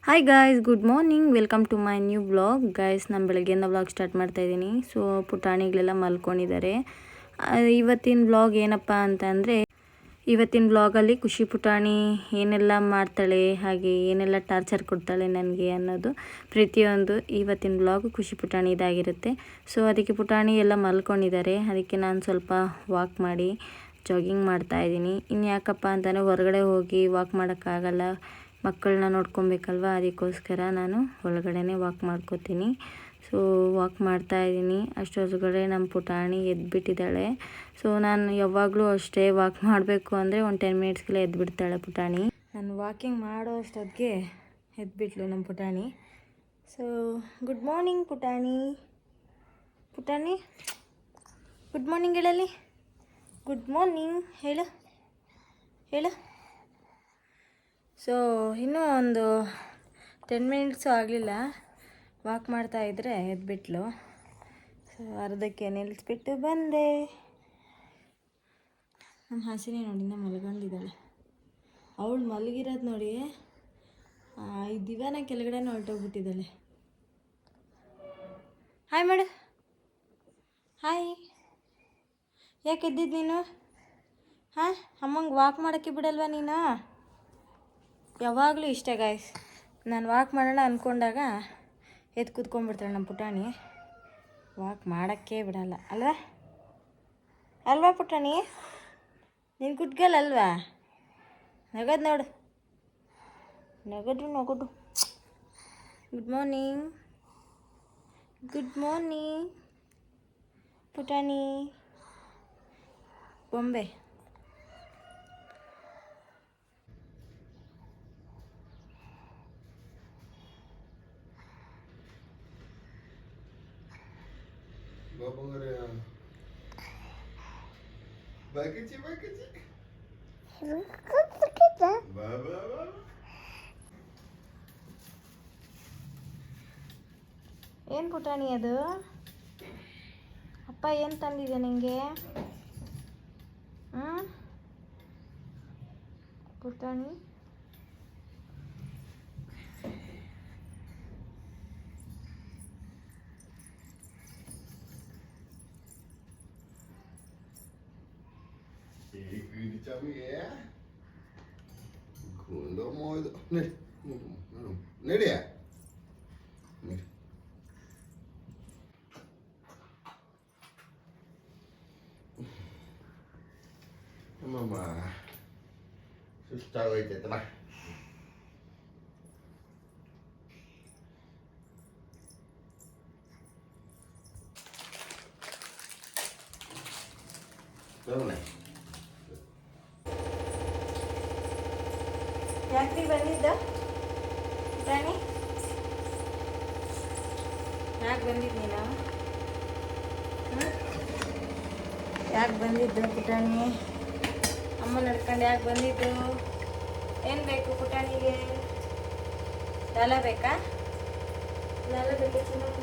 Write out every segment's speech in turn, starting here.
Hi guys, good morning. Welcome to my new vlog. Guys, ನಾನು ಬೆಳಗ್ಗೆಯಿಂದ vlog start ಮಾಡ್ತಾಯಿದ್ದೀನಿ. So ಪುಟಾಣಿಗಳೆಲ್ಲ ಮಲ್ಕೊಂಡಿದ್ದಾರೆ. ಇವತ್ತಿನ ವ್ಲಾಗ್ ಏನಪ್ಪ ಅಂತಂದರೆ, ಇವತ್ತಿನ ವ್ಲಾಗಲ್ಲಿ ಖುಷಿ ಪುಟಾಣಿ ಏನೆಲ್ಲ ಮಾಡ್ತಾಳೆ, ಹಾಗೆ ಏನೆಲ್ಲ ಟಾರ್ಚರ್ ಕೊಡ್ತಾಳೆ ನನಗೆ ಅನ್ನೋದು ಪ್ರತಿಯೊಂದು ಇವತ್ತಿನ ವ್ಲಾಗು ಖುಷಿ ಪುಟಾಣಿ ಇದಾಗಿರುತ್ತೆ. ಸೊ ಅದಕ್ಕೆ ಪುಟಾಣಿ ಎಲ್ಲ ಮಲ್ಕೊಂಡಿದ್ದಾರೆ. ಅದಕ್ಕೆ ನಾನು ಸ್ವಲ್ಪ ವಾಕ್ ಮಾಡಿ ಜಾಗಿಂಗ್ ಮಾಡ್ತಾಯಿದ್ದೀನಿ. ಇನ್ನು ಯಾಕಪ್ಪ ಅಂತಂದರೆ ಹೊರಗಡೆ ಹೋಗಿ ವಾಕ್ ಮಾಡೋಕ್ಕಾಗಲ್ಲ, ಮಕ್ಕಳನ್ನ ನೋಡ್ಕೊಬೇಕಲ್ವ. ಅದಕ್ಕೋಸ್ಕರ ನಾನು ಒಳಗಡೆ ವಾಕ್ ಮಾಡ್ಕೋತೀನಿ. ಸೊ ವಾಕ್ ಮಾಡ್ತಾಯಿದ್ದೀನಿ. ಅಷ್ಟೊಳಗಡೆ ನಮ್ಮ ಪುಟಾಣಿ ಎದ್ಬಿಟ್ಟಿದ್ದಾಳೆ. ಸೊ ನಾನು ಯಾವಾಗಲೂ ಅಷ್ಟೇ ವಾಕ್ ಮಾಡಬೇಕು ಅಂದರೆ ಒಂದು 10 ಮಿನಿಟ್ಸ್ಗೆಲ್ಲ ಎದ್ಬಿಡ್ತಾಳೆ ಪುಟಾಣಿ. ನಾನು ವಾಕಿಂಗ್ ಮಾಡೋ ಅಷ್ಟೊತ್ತಿಗೆ ಎದ್ಬಿಟ್ಲು ನಮ್ಮ ಪುಟಾಣಿ. ಸೊ ಗುಡ್ ಮಾರ್ನಿಂಗ್ ಪುಟಾಣಿ. ಪುಟಾಣಿ ಗುಡ್ ಮಾರ್ನಿಂಗ್ ಹೇಳಲ್ಲಿ. ಗುಡ್ ಮಾರ್ನಿಂಗ್ ಹೇಳು ಹೇಳು. ಸೊ ಇನ್ನೂ ಒಂದು 10 ಮಿನಿಟ್ಸು ಆಗಲಿಲ್ಲ, ವಾಕ್ ಮಾಡ್ತಾಯಿದ್ರೆ ಎದ್ಬಿಟ್ಲು. ಸೊ ಅರ್ಧಕ್ಕೆ ನಿಲ್ಲಿಸ್ಬಿಟ್ಟು ಬಂದೆ. ನಮ್ಮ ಹಸಿನೇ ನೋಡಿ ಇನ್ನೂ ಮಲ್ಕೊಂಡಿದ್ದಾಳೆ. ಅವಳು ಮಲಗಿರೋದು ನೋಡಿ, ಈ ದಿವಾನ ಕೆಳಗಡೆ ಹೊರಟೋಗ್ಬಿಟ್ಟಿದ್ದಾಳೆ. ಹಾಯ್ ಮಾಡು. ಹಾಯ್. ಯಾಕೆ ಎದ್ದಿದ್ದು ನೀನು? ಹಾಂ, ಅಮ್ಮಂಗೆ ವಾಕ್ ಮಾಡೋಕ್ಕೆ ಬಿಡಲ್ವಾ ನೀನು? ಯಾವಾಗಲೂ ಇಷ್ಟ ಗಾಯ್ಸ್, ನಾನು ವಾಕ್ ಮಾಡೋಣ ಅಂದ್ಕೊಂಡಾಗ ಎದ್ದು ಕೂತ್ಕೊಂಡ್ಬಿಡ್ತಾಳೆ ನಮ್ಮ ಪುಟಾಣಿ. ವಾಕ್ ಮಾಡೋಕ್ಕೆ ಬಿಡಲ್ಲ ಅಲ್ವಾ ಅಲ್ವಾ ಪುಟಾಣಿ? ನೀನು ಕುಟ್ಗಲ್ಲ ಅಲ್ವಾ? ನಗದು ನೋಡು, ನಗದು ನಗದು. ಗುಡ್ ಮಾರ್ನಿಂಗ್, ಗುಡ್ ಮಾರ್ನಿಂಗ್ ಪುಟಾಣಿ ಬೊಂಬೆ. ಏನು ಪುಟಾಣಿ ಅದು? ಅಪ್ಪ ಏನು ತಂದಿದೆ ನಿಂಗೆ? ಪುಟಾಣಿ ನಡಿಯ ಅಮ್ಮಮ್ಮ ಸುಸ್ತಾಗೋಯ್ತೈತಲ್ಲ. ಯಾಕೆ ಬಂದಿದ್ದ ಪುಟಾಣಿ? ಯಾಕೆ ಬಂದಿದ್ದು ನೀನು? ಯಾಕೆ ಬಂದಿದ್ದು ಪುಟಾಣಿ? ಅಮ್ಮ ನಡ್ಕೊಂಡು ಯಾಕೆ ಬಂದಿದ್ದು? ಏನು ಬೇಕು ಪುಟಾಣಿಗೆ? ಲಾಲ ಬೇಕಾ? ಲಾಲ ಬೇಕಾ ಚಿನ್ನಕ್ಕೆ?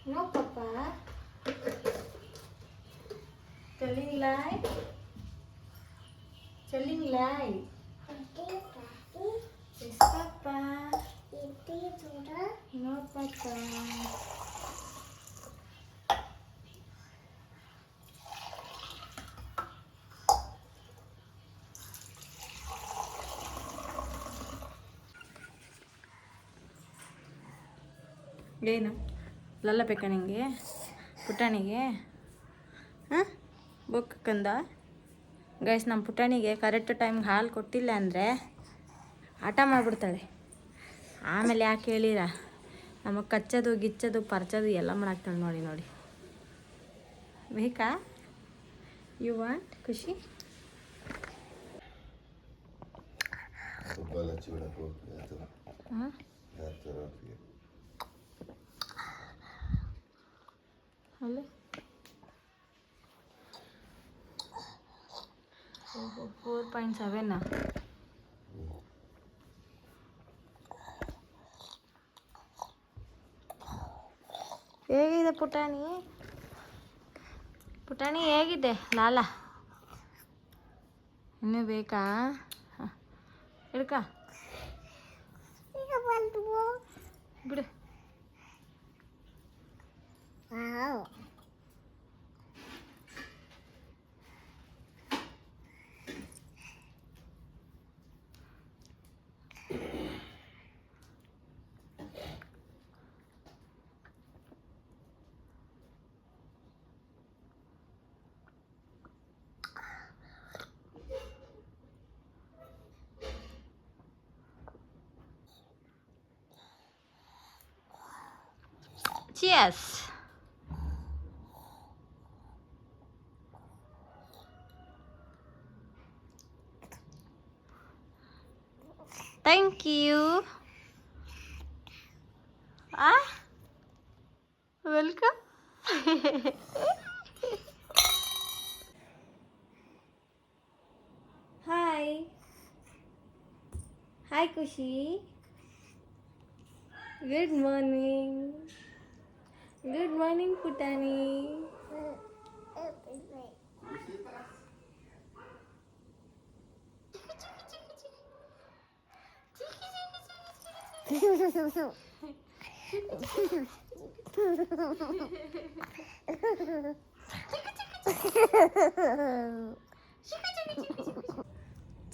No, Papa. Telling lie. Telling lie. Yes, Papa. No, Papa. ಏನು ಲಲ್ಲ ಬೇಕಾ ನಿಂಗೆ ಪುಟಾಣಿಗೆ? ಹಾಂ, ಬೊಕ್ಕಂದ ಗೈಸ್, ನಮ್ಮ ಪುಟಾಣಿಗೆ ಕರೆಕ್ಟ್ ಟೈಮ್ಗೆ ಹಾಲು ಕೊಟ್ಟಿಲ್ಲ ಅಂದರೆ ಆಟ ಮಾಡಿಬಿಡ್ತಾಳೆ. ಆಮೇಲೆ ಯಾಕೆ ಹೇಳಿರ, ನಮಗೆ ಕಚ್ಚೋದು ಗಿಚ್ಚೋದು ಪರ್ಚೋದು ಎಲ್ಲ ಮಾಡಾಕ್ತಾಳೆ. ನೋಡಿ ನೋಡಿ, ಬೇಕಾ? ಯು ವಾಂಟ್ ಖುಷಿ? ಹಾಂ, ಅಲ್ಲ 4.7. ಹೇಗಿದೆ ಪುಟಾಣಿ? ಪುಟಾಣಿ ಹೇಗಿದೆ ಲಾಲ? ಇನ್ನೂ ಬೇಕಾ? ಹಿಡ್ಕ ಬಿಡು. Cheers. Thank you. Welcome. Hi. Hi Kushi. Good morning. Good morning Putani.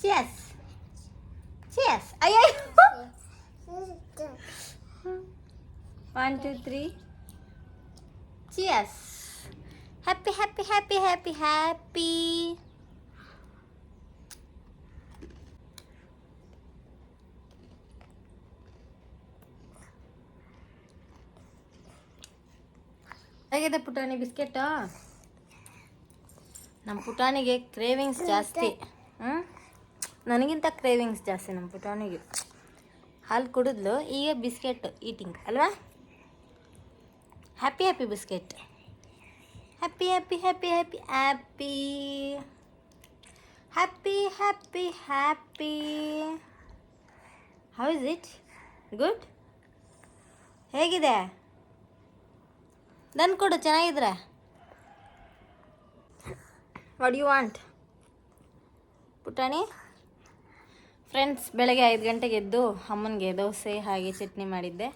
Cheers. Cheers. Ay. 1 2 3. Cheers. Happy, happy, happy, happy, happy. ಹೇಗಿದೆ ಪುಟಾಣಿ ಬಿಸ್ಕೆಟಾ? ನಮ್ಮ ಪುಟಾಣಿಗೆ ಕ್ರೇವಿಂಗ್ಸ್ ಜಾಸ್ತಿ. ನನಗಿಂತ ಕ್ರೇವಿಂಗ್ಸ್ ಜಾಸ್ತಿ ನಮ್ಮ ಪುಟಾಣಿಗೆ. ಹಾಲು ಕುಡಿದ್ಲು, ಈಗ ಬಿಸ್ಕೆಟ್ ಈಟಿಂಗ್ ಅಲ್ವಾ? Happy happy biscuit. Happy happy happy happy happy happy happy happy. How is it? Good? ಹೇಗಿದೆ? ನನ್ ಕೊಡು, ಚೆನ್ನಾಗಿದ್ರೆ. ವಾಟ್ ಯು ವಾಂಟ್ ಪುಟಾಣಿ? ಫ್ರೆಂಡ್ಸ್, ಬೆಳಗ್ಗೆ 5 ಗಂಟೆಗೆ ಎದ್ದು ಅಮ್ಮನಿಗೆ ದೋಸೆ ಹಾಗೆ ಚಟ್ನಿ ಮಾಡಿದ್ದೆ.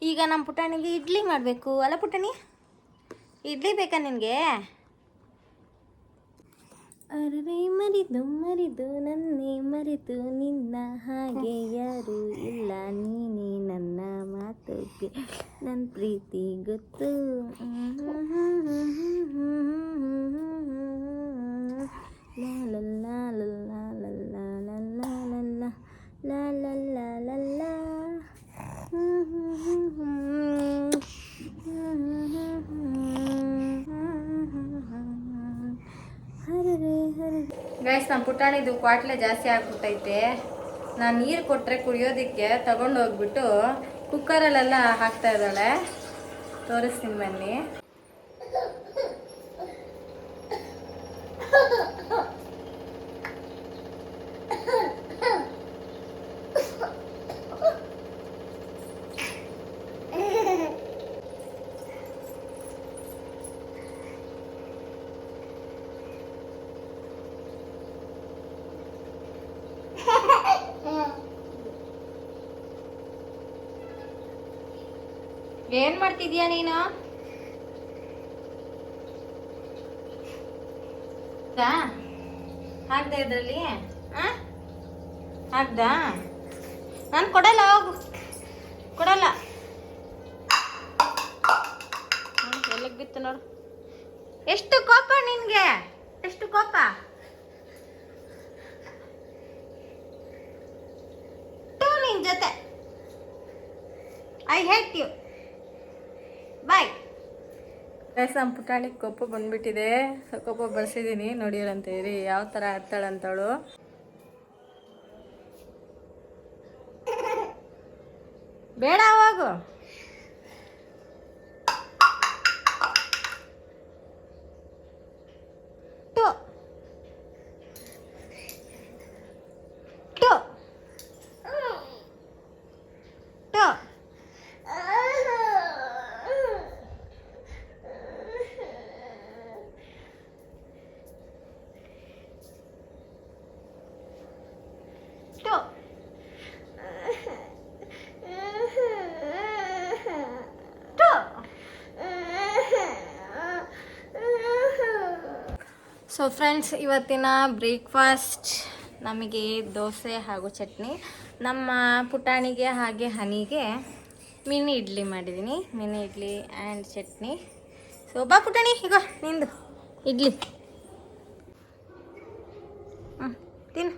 ಈಗ ನಮ್ಮ ಪುಟಾಣಿಗೆ ಇಡ್ಲಿ ಮಾಡಬೇಕು ಅಲ್ಲ ಪುಟಾಣಿ? ಇಡ್ಲಿ ಬೇಕಾ ನಿನಗೆ? ಅರೇ ಮರಿದು ಮರಿದು ನನ್ನೇ ಮರೆತು ನಿನ್ನ ಹಾಗೆ ಯಾರು ಇಲ್ಲ, ನೀನೇ ನನ್ನ ಮಾತುಗೆ ನನ್ನ ಪ್ರೀತಿ ಗೊತ್ತು. ಗೈಸ್, ನಮ್ಮ ಪುಟಾಣಿದು ಕ್ವಾಟ್ಲೆ ಜಾಸ್ತಿ ಆಗ್ಬಿಟ್ಟೈತೆ. ನಾನು ನೀರು ಕೊಟ್ಟರೆ ಕುಡಿಯೋದಕ್ಕೆ ತಗೊಂಡು ಹೋಗ್ಬಿಟ್ಟು ಕುಕ್ಕರಲ್ಲೆಲ್ಲ ಹಾಕ್ತಾ ಇದ್ದಾಳೆ. ತೋರಿಸ್ತೀನಿ ಬನ್ನಿ. ಏನ್ ಮಾಡ್ತಿದ್ಯಾ ನೀನು? ಹಾಕ್ದೆ ಇದ್ರಲ್ಲಿ ಹಾಕ್ದ? ನಾನು ಕೊಡಲ್ಲ, ಹೋಗು, ಕೊಡಲ್ಲ. ಎಲ್ಲಿಗೆ ಬಿತ್ತು ನೋಡು. ಎಷ್ಟು ಕೋಪ ನಿನ್ಗೆ, ಎಷ್ಟು ಕೋಪ. ನಿನ್ ಜೊತೆ ಐ ಹೇಟ್ ಯು. ಬಾಯ್. ನಮ್ಮ ಪುಟಾಣಿ ಕೋಪ ಬಂದ್ಬಿಟ್ಟಿದೆ. ಕೋಪ ಬಳಸಿದ್ದೀನಿ, ನೋಡಿರಂತ ಇರಿ ಯಾವ ಥರ ಹತ್ತಾಳಂತವಳು. ಬೇಡ ಅವಾಗು. ಸೊ ಫ್ರೆಂಡ್ಸ್, ಇವತ್ತಿನ ಬ್ರೇಕ್ಫಾಸ್ಟ್ ನಮಗೆ ದೋಸೆ ಹಾಗೂ ಚಟ್ನಿ. ನಮ್ಮ ಪುಟಾಣಿಗೆ ಹಾಗೆ ಹನಿಗೆ ಮಿನಿ ಇಡ್ಲಿ ಮಾಡಿದ್ದೀನಿ. Mini idli and chutney. So ಬಾ ಪುಟಾಣಿ, ಈಗ ನಿಂದು ಇಡ್ಲಿ ತಿನ್ನು,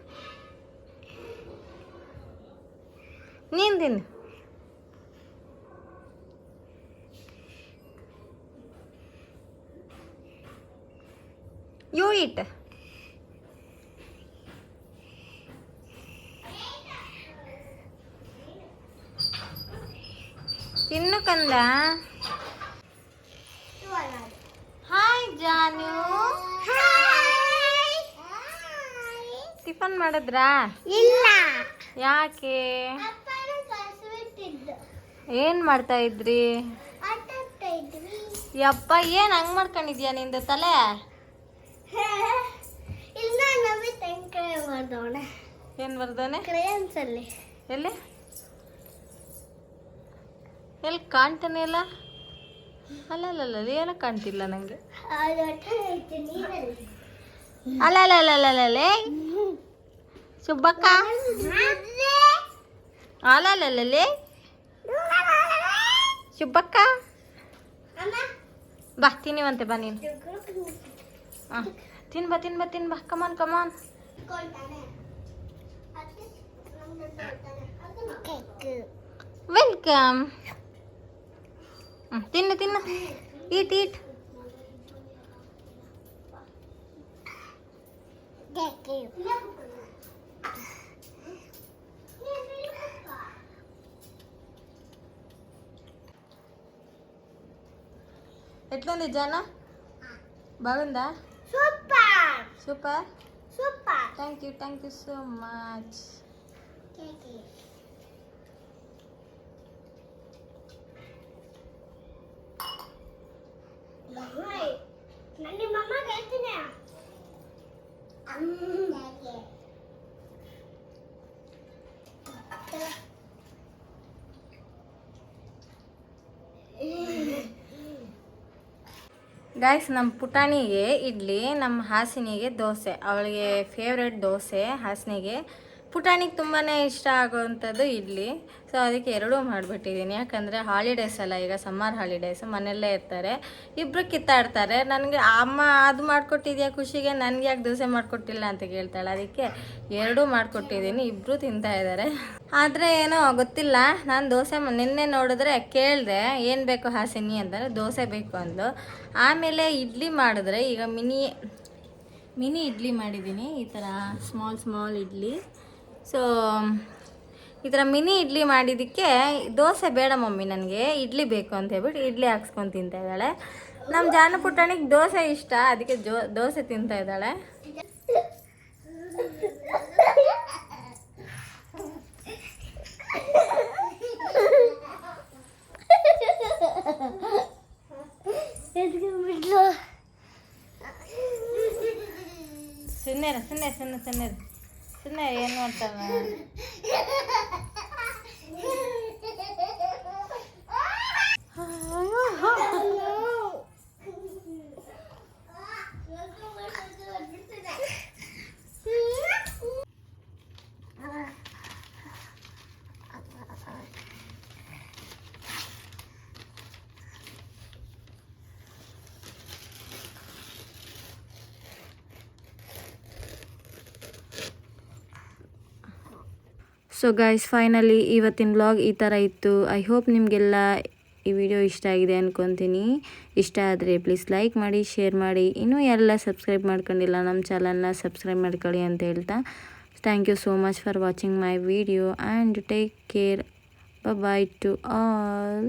ನೀನು ತಿನ್ನು. You eat. ತಿನ್ನು ಕಂದ. ಹಾಯ್ ಜಾನು. ಟಿಫನ್ ಮಾಡಿದ್ರಾ? ಇಲ್ಲ. ಯಾಕೆ? ಏನ್ ಮಾಡ್ತಾ ಇದ್ರಿ? ಯಪ್ಪ, ಏನ್ ಹಂಗ್ ಮಾಡ್ಕೊಂಡಿದ್ಯಾ ನಿಂದು ತಲೆ? ಏನ್ ಬರ್ದೋನೆ? ಎಲ್ಲಿ ಎಲ್ಲಿ ಕಾಣ್ತಾನೆ ಇಲ್ಲ? ಅಲ್ಲ ಏನೋ ಕಾಣ್ತಿಲ್ಲ ನಂಗೆ. ಅಲ್ಲೇ ಸುಬ್ಬಕ್ಕ, ಅಲ್ಲೇ ಸುಬ್ಬಕ್ಕ, ಬಾ ತಿನ್ನಿವಂತೆ, ಬಾ ನೀನು. ಹಾಂ ತಿನ್ ಬಾ ಕಮಾನ್. ವೆಲ್ಕಮ್. ತಿನ್ನು ಈಟ್. ఎట్లుంది జానా? బాగుందా? Super. Thank you so much. Guys, ನಮ್ಮ ಪುಟಾಣಿಗೆ ಇಡ್ಲಿ, ನಮ್ಮ ಹಾಸಿನಿಗೆ ದೋಸೆ. ಅವಳಿಗೆ ಫೇವ್ರೆಟ್ ದೋಸೆ ಹಾಸಿನಿಗೆ. ಪುಟಾಣಿಗೆ ತುಂಬಾ ಇಷ್ಟ ಆಗುವಂಥದ್ದು ಇಡ್ಲಿ. ಸೊ ಅದಕ್ಕೆ ಎರಡೂ ಮಾಡಿಬಿಟ್ಟಿದ್ದೀನಿ. ಯಾಕಂದರೆ ಹಾಲಿಡೇಸ್ ಅಲ್ಲ, ಈಗ ಸಮ್ಮರ್ ಹಾಲಿಡೇಸ್, ಮನೆಯಲ್ಲೇ ಇರ್ತಾರೆ. ಇಬ್ಬರು ಕಿತ್ತಾಡ್ತಾರೆ. ನನಗೆ ಅಮ್ಮ ಅದು ಮಾಡಿಕೊಟ್ಟಿದ್ಯಾ ಖುಷಿಗೆ, ನನಗೆ ಯಾಕೆ ದೋಸೆ ಮಾಡಿಕೊಟ್ಟಿಲ್ಲ ಅಂತ ಕೇಳ್ತಾಳೆ. ಅದಕ್ಕೆ ಎರಡೂ ಮಾಡಿಕೊಟ್ಟಿದ್ದೀನಿ, ಇಬ್ಬರು ತಿಂತಾಯಿದ್ದಾರೆ. ಆದರೆ ಏನೋ ಗೊತ್ತಿಲ್ಲ, ನಾನು ದೋಸೆ ನಿನ್ನೆ ನೋಡಿದ್ರೆ ಕೇಳಿದೆ ಏನು ಬೇಕು ಹಾಸಿನಿ ಅಂತಂದರೆ ದೋಸೆ ಬೇಕು ಅಂದ್ಲು. ಆಮೇಲೆ ಇಡ್ಲಿ ಮಾಡಿದ್ರೆ, ಈಗ ಮಿನಿ ಇಡ್ಲಿ ಮಾಡಿದ್ದೀನಿ. ಈ ಥರ ಸ್ಮಾಲ್ ಇಡ್ಲಿ. ಸೊ ಈ ಥರ ಮಿನಿ ಇಡ್ಲಿ ಮಾಡಿದ್ದಕ್ಕೆ ದೋಸೆ ಬೇಡ ಮಮ್ಮಿ, ನನಗೆ ಇಡ್ಲಿ ಬೇಕು ಅಂತ ಹೇಳ್ಬಿಟ್ಟು ಇಡ್ಲಿ ಹಾಕ್ಸ್ಕೊಂಡು ತಿಂತಾ ಇದ್ದಾಳೆ. ನಮ್ಮ ಜಾನು ಪುಟಾಣಿಗೆ ದೋಸೆ ಇಷ್ಟ, ಅದಕ್ಕೆ ದೋಸೆ ತಿಂತಾ ಇದ್ದಾಳೆ. ಸುಮ್ಮನೆ ಏನು ಮಾಡ್ತಾನೆ? ಸೊ ಗೈಸ್, ಫೈನಲಿ ಇವತ್ತಿನ ವ್ಲಾಗ್ ಈ ಥರ ಇತ್ತು. ಐ ಹೋಪ್ ನಿಮಗೆಲ್ಲ ಈ ವಿಡಿಯೋ ಇಷ್ಟ ಆಗಿದೆ ಅಂದ್ಕೊತೀನಿ. ಇಷ್ಟ ಆದರೆ ಪ್ಲೀಸ್ ಲೈಕ್ ಮಾಡಿ, ಶೇರ್ ಮಾಡಿ. ಇನ್ನೂ ಯಾರೆಲ್ಲ ಸಬ್ಸ್ಕ್ರೈಬ್ ಮಾಡ್ಕೊಂಡಿಲ್ಲ ನಮ್ಮ ಚಾನಲ್ನ ಸಬ್ಸ್ಕ್ರೈಬ್ ಮಾಡ್ಕೊಳ್ಳಿ ಅಂತ ಹೇಳ್ತಾ, thank you so much for watching my video and take care. Bye to all.